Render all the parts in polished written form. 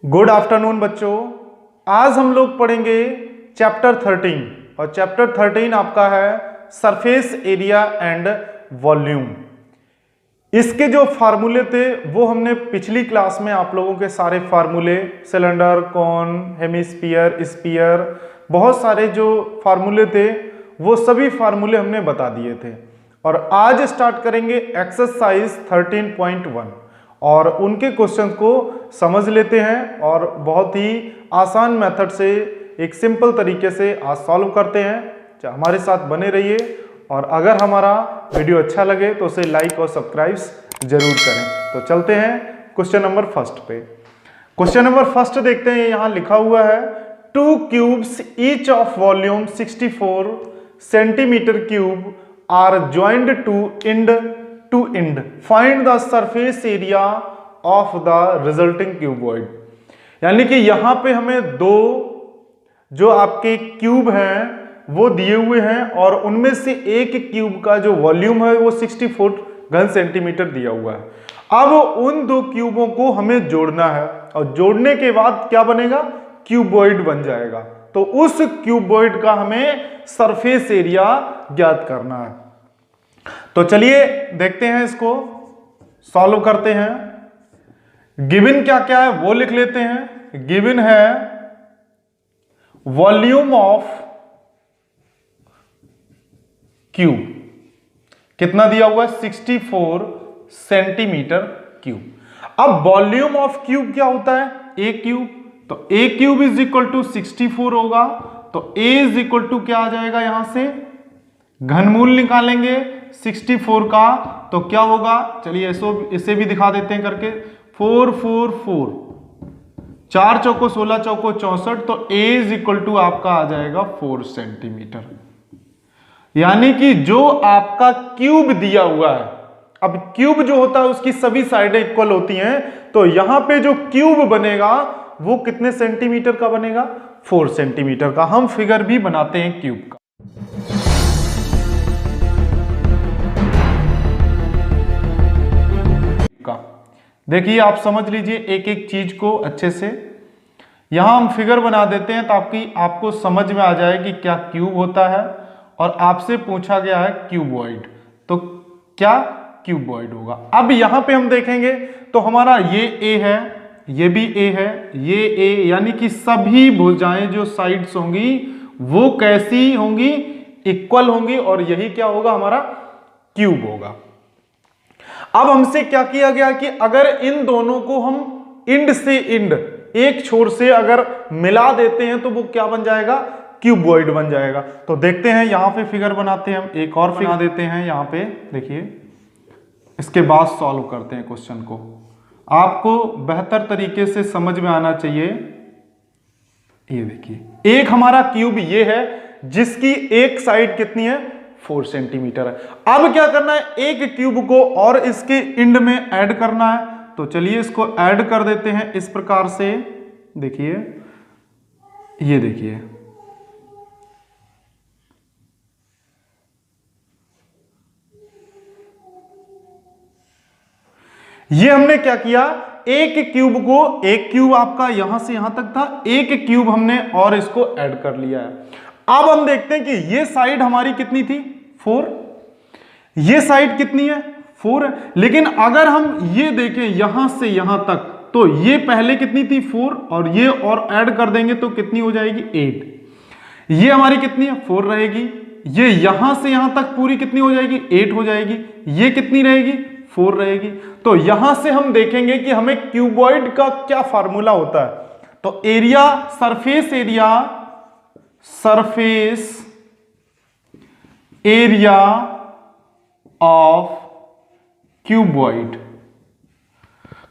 Good afternoon बच्चों। आज हम लोग पढ़ेंगे चैप्टर 13 और चैप्टर 13 आपका है सरफेस एरिया एंड वॉल्यूम। इसके जो फार्मूले थे वो हमने पिछली क्लास में आप लोगों के सारे फार्मूले सिलेंडर, कॉन, हेमिस्फीयर, स्फीयर, बहुत सारे जो फार्मूले थे वो सभी फार्मूले हमने बता दिए थे। और आज स्टार्ट करेंगे एक्सरसाइज 13.1 और उनके क्वेश्चन को समझ लेते हैं और बहुत ही आसान मेथड से एक सिंपल तरीके से आज सॉल्व करते हैं। हमारे साथ बने रहिए और अगर हमारा वीडियो अच्छा लगे तो उसे लाइक और सब्सक्राइब जरूर करें। तो चलते हैं क्वेश्चन नंबर फर्स्ट पे। क्वेश्चन नंबर फर्स्ट देखते हैं। यहां लिखा हुआ है 2 cubes each of volume 64 centimetre cube are joined to end find the surface area of the resulting cuboid। यानी कि यहां पे हमें दो जो आपके क्यूब हैं वो दिए हुए हैं और उनमें से एक क्यूब का जो वॉल्यूम है वो 64 घन सेंटीमीटर दिया हुआ है। अब उन दो क्यूबों को हमें जोड़ना है और जोड़ने के बाद क्या बनेगा, क्यूबॉइड बन जाएगा। तो उस क्यूबॉइड का हमें सरफेस एरिया ज्ञात करना है। तो चलिए देखते हैं, इसको सॉल्व करते हैं। गिवन क्या क्या है वो लिख लेते हैं। गिवन है वॉल्यूम ऑफ क्यूब, कितना दिया हुआ है 64 सेंटीमीटर क्यूब। अब वॉल्यूम ऑफ क्यूब क्या होता है, ए क्यूब। तो ए क्यूब इज इक्वल टू 64 होगा। तो ए इज इक्वल टू क्या आ जाएगा, यहां से घनमूल निकालेंगे 64 का तो क्या होगा, चलिए इसे भी दिखा देते हैं करके। 4 4 4 4 चौको 16 चौको 64। तो a इज इक्वल टू आपका आ जाएगा 4 सेंटीमीटर। यानी कि जो आपका क्यूब दिया हुआ है, अब क्यूब जो होता है उसकी सभी साइडें इक्वल होती हैं, तो यहां पे जो क्यूब बनेगा वो कितने सेंटीमीटर का बनेगा, 4 सेंटीमीटर का। हम फिगर भी बनाते हैं क्यूब का। देखिए आप समझ लीजिए एक एक चीज को अच्छे से। यहां हम फिगर बना देते हैं तो आपको समझ में आ जाए कि क्या क्यूब होता है। और आपसे पूछा गया है क्यूबॉइड, तो क्या क्यूबॉइड होगा। अब यहां पे हम देखेंगे तो हमारा ये ए है, ये भी ए है, ये ए, यानी कि सभी भुजाएं जो साइड्स होंगी वो कैसी होंगी, इक्वल होंगी। और यही क्या होगा, हमारा क्यूब होगा। अब हमसे क्या किया गया कि अगर इन दोनों को हम इंड से इंड, एक छोर से अगर मिला देते हैं तो वो क्या बन जाएगा, क्यूबॉइड बन जाएगा। तो देखते हैं, यहां पे फिगर बनाते हैं हम, एक और फिगर देते हैं यहां पे। देखिए इसके बाद सॉल्व करते हैं क्वेश्चन को। आपको बेहतर तरीके से समझ में आना चाहिए। ये देखिए एक हमारा क्यूब ये है जिसकी एक साइड कितनी है, 4 सेंटीमीटर है। अब क्या करना है, एक क्यूब को और इसके इंड में ऐड करना है। तो चलिए इसको ऐड कर देते हैं इस प्रकार से। देखिए ये देखिए ये हमने क्या किया, एक क्यूब को, एक क्यूब आपका यहां से यहां तक था, एक क्यूब हमने और इसको ऐड कर लिया है। अब हम देखते हैं कि ये साइड हमारी कितनी थी, 4। ये साइड कितनी है, 4 है। लेकिन अगर हम ये देखें यहां से यहां तक, तो ये पहले कितनी थी, 4, और ये और ऐड कर देंगे तो कितनी हो जाएगी, 8। ये हमारी कितनी है, 4 रहेगी। ये यहां से यहां तक पूरी कितनी हो जाएगी, 8 हो जाएगी। ये कितनी रहेगी, 4 रहेगी। तो यहां से हम देखेंगे कि हमें क्यूबॉइड का क्या फार्मूला होता है। तो area, surface area of cuboid.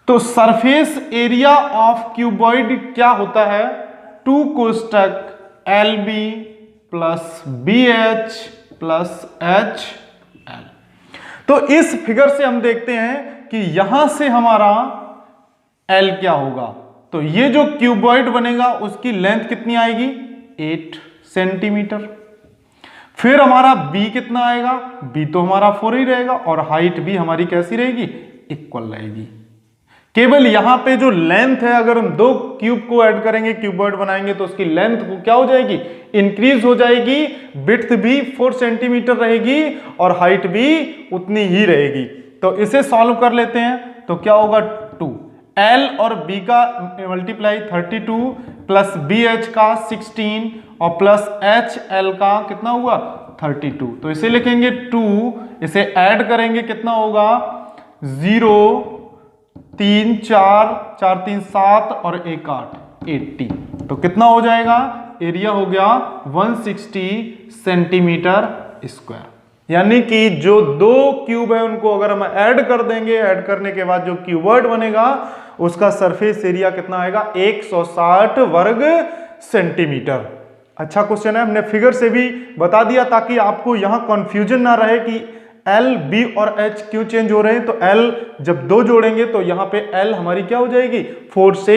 तो सरफेस एरिया ऑफ क्यूबॉइड क्या होता है, 2 कोष्टक LB plus BH plus HL। तो इस फिगर से हम देखते हैं कि यहां से हमारा L क्या होगा। तो ये जो क्यूबॉइड बनेगा उसकी लेंथ कितनी आएगी, 8 सेंटीमीटर। फिर हमारा B कितना आएगा, B तो हमारा 4 ही रहेगा और हाइट भी हमारी कैसी रहेगी, इक्वल रहेगी। केवल यहां पे जो लेंथ है, अगर हम दो क्यूब को ऐड करेंगे, क्यूबॉइड बनाएंगे, तो उसकी लेंथ को क्या हो जाएगी, इंक्रीज हो जाएगी, विड्थ भी 4 सेंटीमीटर रहेगी और हाइट भी उतनी ही रहेगी। तो इसे सॉल्व कर लेते हैं, तो क्या होगा 2 L और B का मल्टीप्लाई 32 प्लस BH का 16 और प्लस HL का कितना हुआ 32। तो इसे लिखेंगे 2, इसे ऐड करेंगे कितना होगा 0 3 4 4 3 7 और 1 8 80। तो कितना हो जाएगा, एरिया हो गया 160 सेंटीमीटर स्क्वायर। यानी कि जो दो क्यूब है उनको अगर हम ऐड कर देंगे, ऐड करने के बाद जो क्यूबॉइड बनेगा उसका सरफेस एरिया कितना आएगा 160 वर्ग सेंटीमीटर। अच्छा क्वेश्चन है, हमने फिगर से भी बता दिया ताकि आपको यहां कंफ्यूजन ना रहे कि L, B और H क्यों चेंज हो रहे हैं। तो L जब दो जोड़ेंगे तो यहां पे L हमारी क्या हो जाएगी 4 से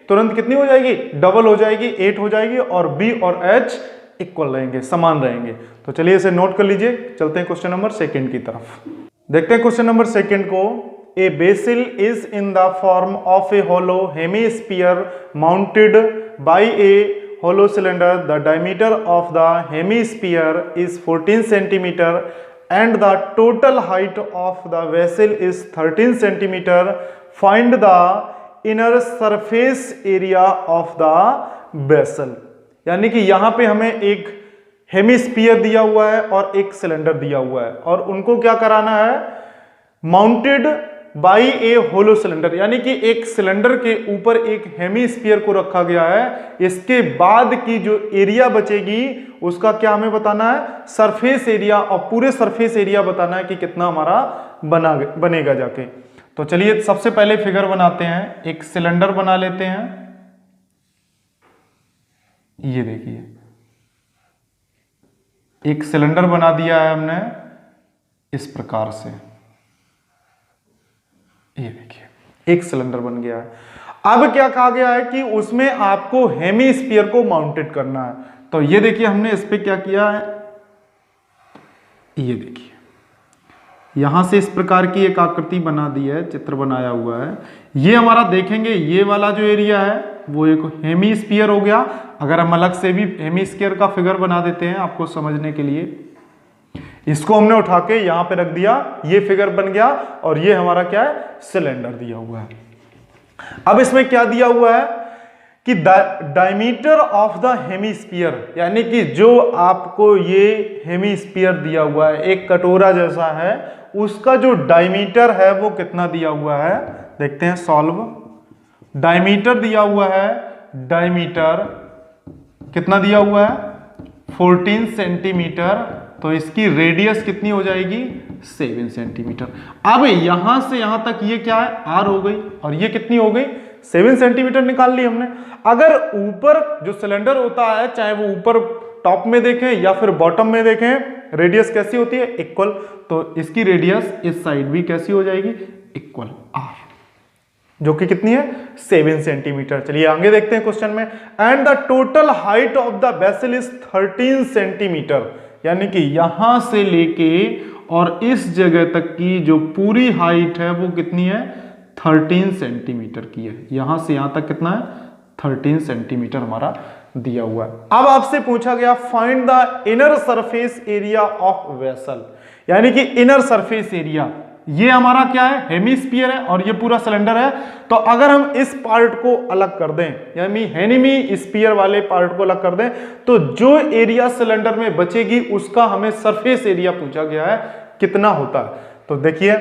तुरंत कितनी हो जाएगी, डबल हो जाएगी, 8 हो जाएगी, और B और H इक्वल रहेंगे, समान रहेंगे। तो चलिए इसे नोट कर लीजिए, चलते हैं क्वेश्चन नंबर 2 की तरफ। देखते हैं क्वेश्चन नंबर 2 को। A vessel is in the form of a hollow hemisphere mounted by a hollow cylinder. The diameter of the hemisphere is 14 centimeter and the total height of the vessel is 13 centimeter. Find the inner surface area of the vessel. यानी कि यहां पे हमें एक hemisphere दिया हुआ है और एक सिलेंडर दिया हुआ है, और उनको क्या कराना है, mounted by a hollow cylinder, यानी कि एक सिलेंडर के ऊपर एक हेमिस्फीयर को रखा गया है। इसके बाद की जो एरिया बचेगी उसका क्या हमें बताना है, सरफेस एरिया, और पूरे सरफेस एरिया बताना है कि कितना हमारा बनेगा जाके। तो चलिए सबसे पहले फिगर बनाते हैं, एक सिलेंडर बना लेते हैं। ये देखिए एक सिलेंडर बना दिया है हमने इस प्रकार से, ये देखिए एक सिलेंडर बन गया है। अब क्या कहा गया है कि उसमें आपको हेमिस्फीयर को माउंटेड करना है। तो ये देखिए हमने इस पे क्या किया है, ये देखिए यहां से इस प्रकार की एक आकृति बना दी है, चित्र बनाया हुआ है। ये हमारा देखेंगे ये वाला जो एरिया है वो एक हेमिस्फीयर हो गया। अगर हम अलग से भी हेमिस्फीयर का फिगर बना देते हैं आपको समझने के लिए, इसको हमने उठा के यहां पे रख दिया, ये फिगर बन गया, और ये हमारा क्या है, सिलेंडर दिया हुआ है। अब इसमें क्या दिया हुआ है कि डायमीटर ऑफ द हेमिस्फीयर, यानी कि जो आपको ये हेमिस्फीयर दिया हुआ है एक कटोरा जैसा है, उसका जो डायमीटर है वो कितना दिया हुआ है, देखते हैं सॉल्व। डायमीटर दिया हुआ है, डायमीटर कितना दिया हुआ है 14 सेंटीमीटर। तो इसकी रेडियस कितनी हो जाएगी 7 सेंटीमीटर। अब यहां से यहां तक ये क्या है R हो गई, और ये कितनी हो गई 7 सेंटीमीटर निकाल ली हमने। अगर ऊपर जो सिलेंडर होता है, चाहे वो ऊपर टॉप में देखें या फिर बॉटम में देखें, रेडियस कैसी होती है इक्वल, तो इसकी रेडियस इस साइड भी कैसी हो जाएगी इक्वल R, जो कि कितनी है 7 सेंटीमीटर। चलिए आगे देखते हैं क्वेश्चन में। And the total height of the vessel is 13 centimetre, यानी कि यहां से लेके और इस जगह तक की जो पूरी हाइट है वो कितनी है 13 सेंटीमीटर की है। यहां से यहां तक कितना है 13 सेंटीमीटर हमारा दिया हुआ है। अब आपसे पूछा गया find the inner surface area of vessel, यानी कि इनर सरफेस एरिया, ये हमारा क्या है हेमिस्फीयर है और ये पूरा सिलेंडर है। तो अगर हम इस पार्ट को अलग कर दें, यानी हेमिस्फीयर वाले पार्ट को अलग कर दें, तो जो एरिया सिलेंडर में बचेगी उसका हमें सरफेस एरिया पूछा गया है कितना होता है। तो देखिए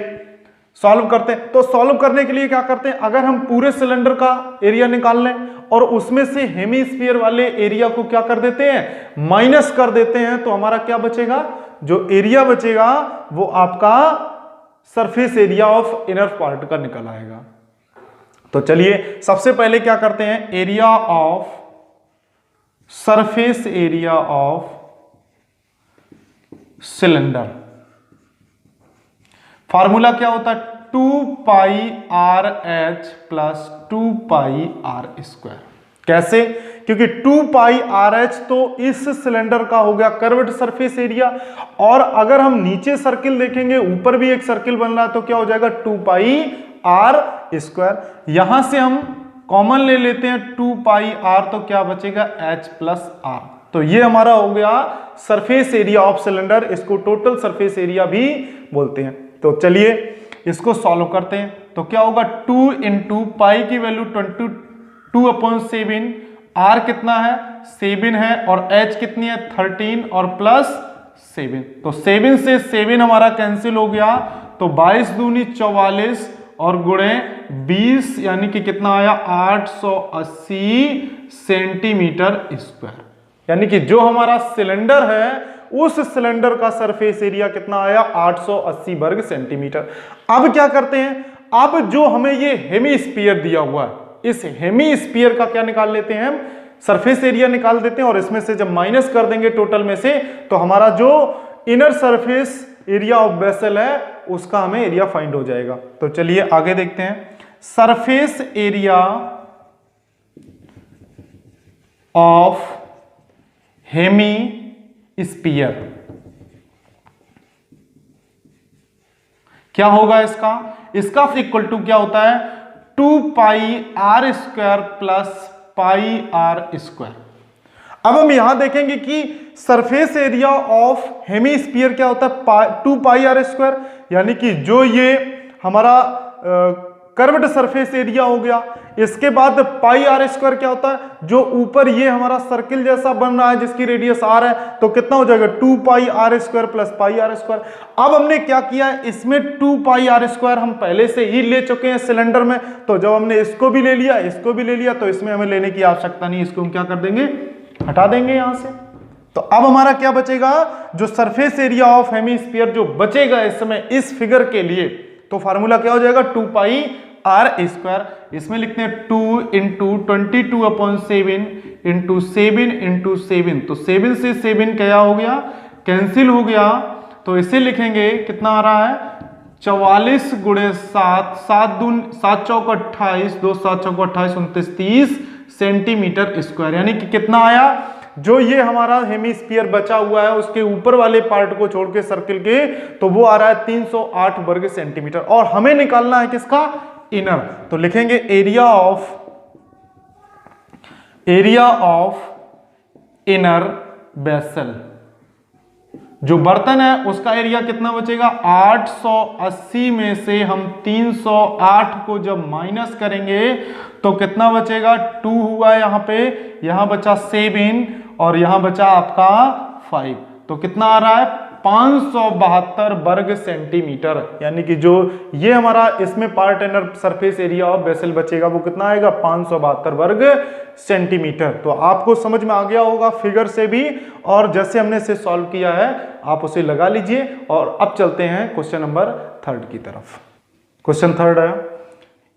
सॉल्व करते हैं। तो सॉल्व करने के लिए क्या करते हैं, अगर हम पूरे सिलेंडर का एरिया निकाल लें और उसमें से हेमिस्फीयर वाले एरिया को क्या कर देते हैं माइनस कर देते हैं, तो हमारा क्या बचेगा, जो एरिया बचेगा वो आपका surface area of inner part का निकल आएगा। तो चलिए सबसे पहले क्या करते हैं, area of surface area of cylinder, formula क्या होता है 2 pi r h plus 2 pi are square. कैसे, क्योंकि 2 पाई आर एच तो इस सिलेंडर का हो गया कर्व्ड सरफेस एरिया, और अगर हम नीचे सर्किल देखेंगे ऊपर भी एक सर्किल बन रहा है तो क्या हो जाएगा 2 पाई आर स्क्वायर। यहां से हम कॉमन ले लेते हैं 2 पाई r, तो क्या बचेगा h प्लस r। तो ये हमारा हो गया सरफेस एरिया ऑफ सिलेंडर, इसको टोटल सरफेस एरिया भी बोलते हैं। तो चलिए इसको सॉल्व करते हैं। तो क्या होगा 2 इंटू पाई की वैल्यू 22/7, r कितना है 7 है, और h कितनी है 13 और प्लस 7, तो 7 से 7 हमारा कैंसिल हो गया, तो 22 दूनी 44 और गुणे 20 यानी कि कितना आया 880 सेंटीमीटर स्क्वायर। यानी कि जो हमारा सिलेंडर है उस सिलेंडर का सरफेस एरिया कितना आया 880 वर्ग सेंटीमीटर। अब क्या करते हैं, अब जो हमें ये हेमीस्फीयर दिया हुआ है, इस हेमीस्फीयर का क्या निकाल लेते हैं हम, सरफेस एरिया निकाल देते हैं, और इसमें से जब माइनस कर देंगे टोटल में से, तो हमारा जो inner surface area of vessel है उसका हमें एरिया फाइंड हो जाएगा। तो चलिए आगे देखते हैं। सरफेस एरिया ऑफ हेमीस्फीयर क्या होगा इसका इक्वल टू क्या होता है 2 पाई r स्क्वायर प्लस पाई r स्क्वायर। अब हम यहां देखेंगे कि सरफेस एरिया ऑफ हेमीस्फीयर क्या होता है 2 पाई r स्क्वायर, यानी कि जो ये हमारा कर्व्ड सरफेस एरिया हो गया। इसके बाद पाई r स्क्वायर क्या होता है, जो ऊपर ये हमारा सर्किल जैसा बन रहा है जिसकी रेडियस r है, तो कितना हो जाएगा 2 पाई r स्क्वायर प्लस पाई r स्क्वायर। अब हमने क्या किया है, इसमें 2 पाई r स्क्वायर हम पहले से ही ले चुके हैं सिलेंडर में, तो जब हमने इसको भी ले लिया इसको भी ले लिया, तो इसमें हमें लेने की आवश्यकता नहीं, इसको हम क्या कर देंगे हटा देंगे यहां से। तो अब हमारा क्या बचेगा, जो सरफेस एरिया ऑफ हेमीस्फीयर जो बचेगा इस समय इस फिगर के लिए, तो फार्मूला क्या हो जाएगा 2 पाई r स्क्वायर। इसमें लिखते हैं 2 इंटू 22/7 इंटू 7 इंटू 7, तो 7 से 7 क्या हो गया कैंसिल हो गया, तो इसे लिखेंगे कितना आ रहा है 44 गुणे 7, 7 चौक 28, 2 7 चौक 28, 29 30 सेंटीमीटर स्क्वायर। यानी कि कितना आया, जो ये हमारा हेमीस्फीयर बचा हुआ है उसके ऊपर वाले पार्ट को छोड़ के सर्किल के, तो वो आ रहा है 308 वर्ग सेंटीमीटर, और हमें निकालना है किसका इनर। तो लिखेंगे एरिया ऑफ इनर वेसल, जो बर्तन है उसका एरिया कितना बचेगा 880 में से हम 308 को जब माइनस करेंगे तो कितना बचेगा 2 हुआ यहां पे, यहां बचा 7 और यहां बचा आपका 5, तो कितना आ रहा है 572 वर्ग सेंटीमीटर। यानी कि जो ये हमारा इसमें part inner surface area of vessel बचेगा वो कितना आएगा 572 वर्ग सेंटीमीटर। तो आपको समझ में आ गया होगा फिगर से भी, और जैसे हमने इसे सॉल्व किया है आप उसे लगा लीजिए। और अब चलते हैं क्वेश्चन नंबर 3 की तरफ। क्वेश्चन 3 है,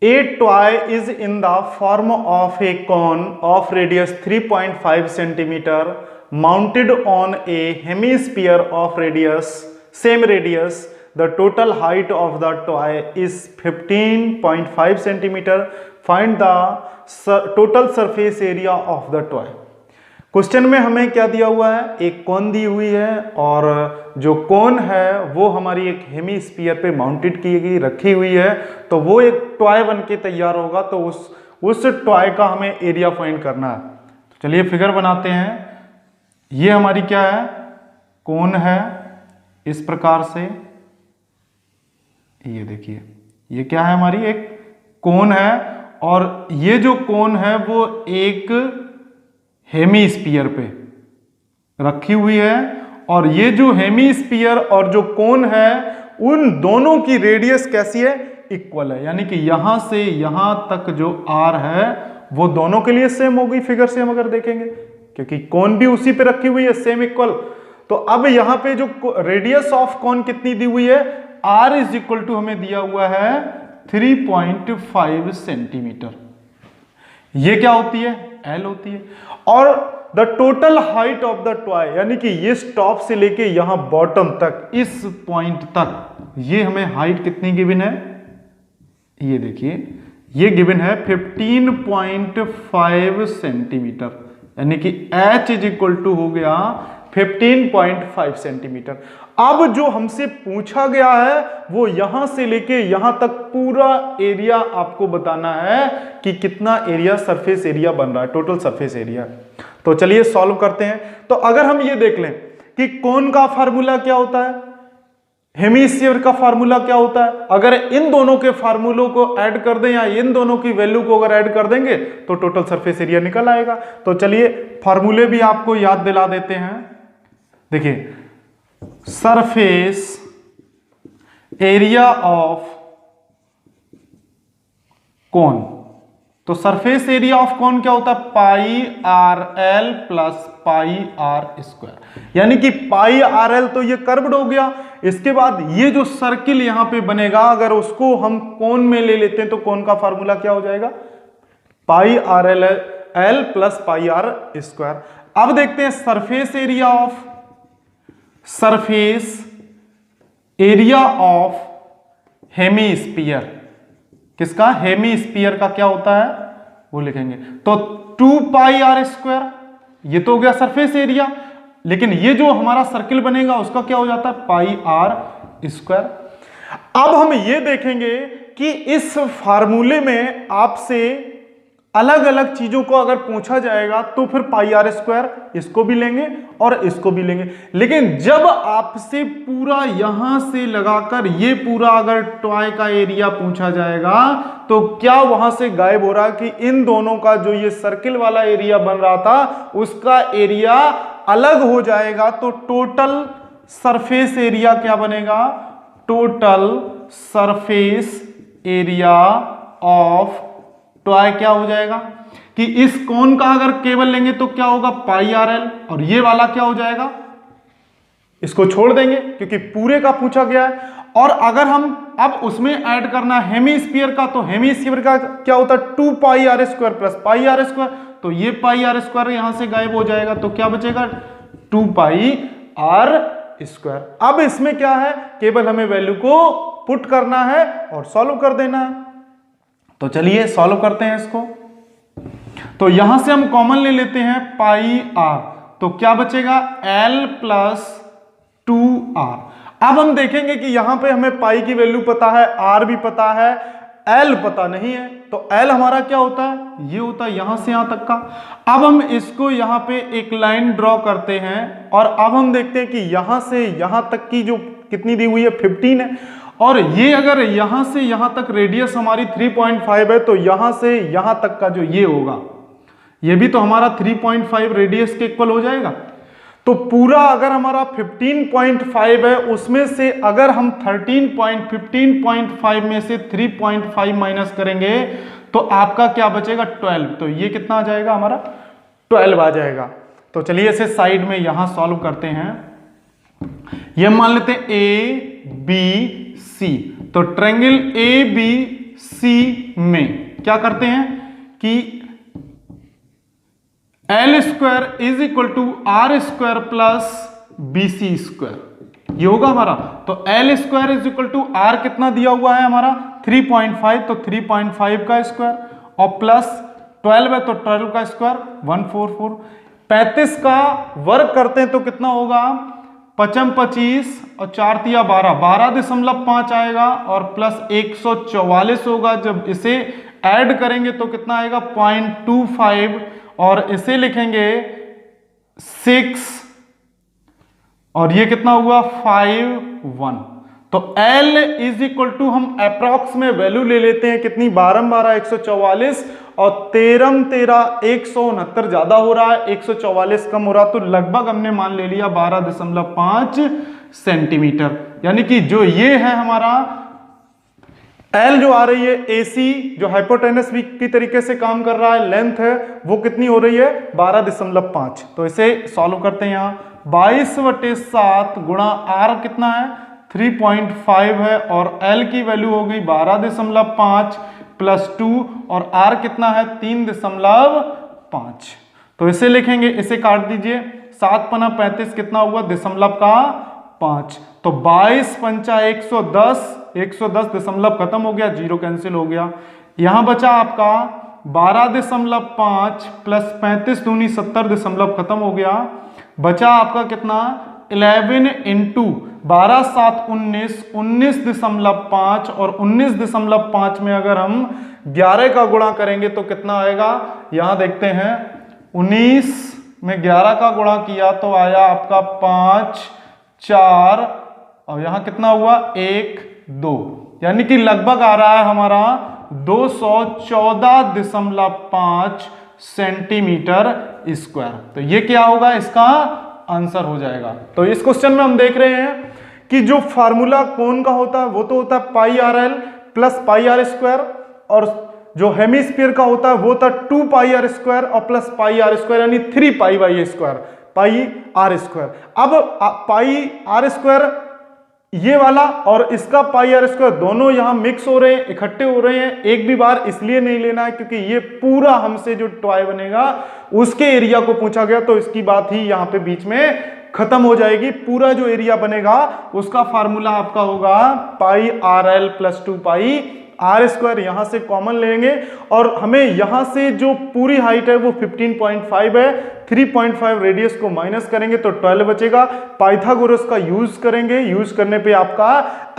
a toy is in the form of a cone of radius 3.5 centimetre mounted on a hemisphere of same radius. The total height of the toy is 15.5 centimeter. Find the total surface area of the toy. Question में हमें क्या दिया हुआ है, एक कोन दी हुई है, और जो कोन है वो हमारी एक हेमीस्फीयर पे माउंटेड की गई रखी हुई है, तो वो एक टॉय बन के तैयार होगा। तो उस टॉय का हमें एरिया फाइंड करना है। तो चलिए फिगर बनाते हैं। ये हमारी क्या है कोन है, इस प्रकार से, ये देखिए ये क्या है हमारी एक कोन है, और ये जो कोन है वो एक हेमीस्फीयर पे रखी हुई है, और ये जो हेमीस्फीयर और जो कोन है उन दोनों की रेडियस कैसी है इक्वल है। यानी कि यहां से यहां तक जो r है वो दोनों के लिए सेम होगी। फिगर से हम अगर देखेंगे, क्योंकि कोन भी उसी पे रखी हुई है सेम इक्वल, तो अब यहां पे जो रेडियस ऑफ कोन कितनी दी हुई है r इज इक्वल टू हमें दिया हुआ है 3.5 सेंटीमीटर। ये क्या होती है l होती है। और the total height of the toy, यानी कि ये टॉप से लेके यहां बॉटम तक इस पॉइंट तक ये हमें हाइट कितनी गिवन है, ये देखिए ये गिवन है 15.5 सेंटीमीटर। यानी कि h इज इक्वल टू हो गया 15.5 सेंटीमीटर। अब जो हमसे पूछा गया है वो यहां से लेके यहां तक पूरा एरिया आपको बताना है कि कितना एरिया सरफेस एरिया बन रहा है, टोटल सरफेस एरिया। तो चलिए सॉल्व करते हैं। तो अगर हम ये देख लें कि कोन का फार्मूला क्या होता है, हेमिस्फीयर का फार्मूला क्या होता है, अगर इन दोनों के फार्मूलों को ऐड कर दें या इन दोनों की वैल्यू को अगर ऐड कर देंगे तो टोटल सरफेस एरिया निकल आएगा। तो चलिए फार्मूले भी आपको याद दिला देते हैं। देखिए, सरफेस एरिया ऑफ कोन, तो सरफेस एरिया ऑफ कोन क्या होता है, pi r l plus pi are square, यानी कि पाई आर एल तो ये कर्व्ड हो गया। इसके बाद ये जो सर्किल यहां पे बनेगा अगर उसको हम कोन में ले लेते हैं तो कोन का फार्मूला क्या हो जाएगा, pi r l l plus pi are square. अब देखते हैं सरफेस एरिया ऑफ हेमिस्फीयर, किसका, हेमिस्फीयर का क्या होता है वो लिखेंगे। तो 2 पाई आर स्क्वायर, ये तो हो गया सरफेस एरिया, लेकिन ये जो हमारा सर्किल बनेगा उसका क्या हो जाता है, पाई आर स्क्वायर। अब हम ये देखेंगे कि इस फार्मूले में आपसे अलग अलग चीजों को अगर पूछा जाएगा तो फिर पाई आर स्क्वायर इसको भी लेंगे और इसको भी लेंगे, लेकिन जब आपसे पूरा यहां से लगाकर ये पूरा अगर टॉय का एरिया पूछा जाएगा तो क्या वहां से गायब हो रहा कि इन दोनों का जो ये सर्किल वाला एरिया बन रहा था उसका एरिया अलग हो जाएगा। तो टोटल सरफेस एरिया क्या बनेगा, total surface area of toy क्या हो जाएगा कि इस कोन का अगर केवल लेंगे तो क्या होगा, पाई आर एल, और ये वाला क्या हो जाएगा, इसको छोड़ देंगे क्योंकि पूरे का पूछा गया है। और अगर हम अब उसमें ऐड करना हेमिस्फीयर का, तो हेमिस्फीयर का क्या होता है, 2 pi are square plus pi are square, तो ये पाई आर स्क्वायर यहां से गायब हो जाएगा, तो क्या बचेगा, 2 पाई आर स्क्वायर। अब इसमें क्या है, केवल हमें वैल्यू को पुट करना है और सॉल्व कर देना है। तो चलिए सॉल्व करते हैं इसको। तो यहां से हम कॉमन ले लेते हैं पाई आर, तो क्या बचेगा, एल प्लस 2r। अब हम देखेंगे कि यहां पे हमें पाई की वैल्यू पता है, आर भी पता है, एल पता नहीं है। तो एल हमारा क्या होता है, ये होता है यहां से यहां तक का। अब हम इसको यहां पे एक लाइन ड्रॉ करते हैं और अब हम देखते हैं कि यहां से यहां तक की जो कितनी दी हुई है, 15 है। और ये अगर यहां से यहां तक रेडियस हमारी 3.5 है तो यहां से यहां तक का जो ये होगा ये भी तो हमारा 3.5 रेडियस के इक्वल हो जाएगा। तो पूरा अगर हमारा 15.5 है उसमें से अगर हम 15.5 में से 3.5 माइनस करेंगे तो आपका क्या बचेगा, 12। तो ये कितना आ जाएगा, हमारा 12 आ जाएगा। तो चलिए इसे साइड में यहां सॉल्व करते हैं। ये मान लेते हैं ए बी सी, तो ट्रायंगल ए बी सी में क्या करते हैं कि L square is equal to R square plus B C square, ये होगा हमारा। तो L square is equal to R कितना दिया हुआ है हमारा 3.5, तो 3.5 का स्क्वायर और प्लस 12 है तो 12 का स्क्वायर 144। 35 का वर्ग करते हैं तो कितना होगा, 55 25 और 4 तिया 12, 12.5 आएगा और प्लस 144 होगा। जब इसे ऐड करेंगे तो कितना आएगा 0.25 और इसे लिखेंगे 6 और ये कितना हुआ 51। तो L इज इक्वल टू हम अप्रॉक्स में वैल्यू ले लेते हैं कितनी, 12 144 और 13 169 ज्यादा हो रहा है, 144 कम हो रहा, तो लगभग हमने मान ले लिया 12.5 सेंटीमीटर। यानी कि जो ये है हमारा L जो आ रही है AC जो हाइपोटेनस की तरीके से काम कर रहा है, लेंथ है वो कितनी हो रही है 12.5। तो इसे सॉल्व करते हैं। यहां 22/7 गुणा R कितना है 3.5 है और L की वैल्यू हो गई 12.5 प्लस 2 और R कितना है 3.5। तो इसे लिखेंगे, इसे काट दीजिए, 7 पना 35 कितना हुआ 0.5। तो 22 पंचा 110, 110 दशमलव खत्म हो गया, 0 कैंसिल हो गया। यहां बचा आपका 12.5 प्लस 35 दूनी 70 दशमलव खत्म हो गया, बचा आपका कितना 11 इंटू 12 7 19, 19.5 और 19.5 में अगर हम 11 का गुणा करेंगे तो कितना आएगा, यहां देखते हैं। 19 में 11 का गुणा किया तो आया आपका 5 4 और यहां कितना हुआ 1 2, यानी कि लगभग आ रहा है हमारा 214.5 सेंटीमीटर स्क्वायर। तो ये क्या होगा, इसका आंसर हो जाएगा। तो इस क्वेश्चन में हम देख रहे हैं कि जो फार्मूला कोण का होता है वो तो होता है pi r l plus pi are square, और जो हेमिस्फीयर का होता है वो होता है 2 पाई आर स्क्वायर और प्लस पाई आर स्क्वायर, यानी 3 pi by square, pi are square. अब पाई आर स्क्वायर ये वाला और इसका पाई आर स्क्वायर दोनों यहां मिक्स हो रहे हैं, इकट्ठे हो रहे हैं। एक भी बार इसलिए नहीं लेना है क्योंकि ये पूरा हमसे जो टॉय बनेगा उसके एरिया को पूछा गया, तो इसकी बात ही यहां पे बीच में खत्म हो जाएगी। पूरा जो एरिया बनेगा उसका फार्मूला आपका होगा pi r l plus 2 pi are square, यहां से कॉमन लेंगे और हमें यहां से जो पूरी हाइट है वो 15.5 है, 3.5 रेडियस को माइनस करेंगे तो 12 बचेगा। पाइथागोरस का यूज करेंगे, यूज करने पे आपका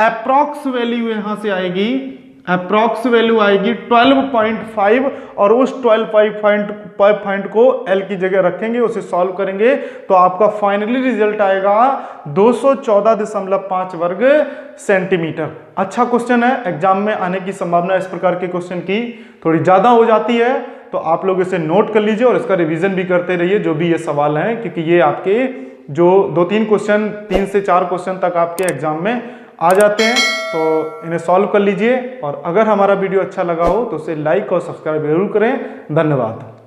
अप्रॉक्स वैल्यू यहां से आएगी, अप्रॉक्स वैल्यू आएगी 12.5 और उस 12.5 को L की जगह रखेंगे, उसे सॉल्व करेंगे तो आपका फाइनली रिजल्ट आएगा 214.5 वर्ग सेंटीमीटर। अच्छा क्वेश्चन है, एग्जाम में आने की संभावना इस प्रकार के क्वेश्चन की थोड़ी ज्यादा हो जाती है, तो आप लोग इसे नोट कर लीजिए और इसका रिवीजन भी करते रहिए जो भी ये सवाल हैं, क्योंकि ये आपके जो 2-3 क्वेश्चन, 3 से 4 क्वेश्चन तक आपके एग्जाम में आ जाते हैं, तो इन्हें सॉल्व कर लीजिए। और अगर हमारा वीडियो अच्छा लगा हो तो उसे लाइक और सब्सक्राइब जरूर करें। धन्यवाद।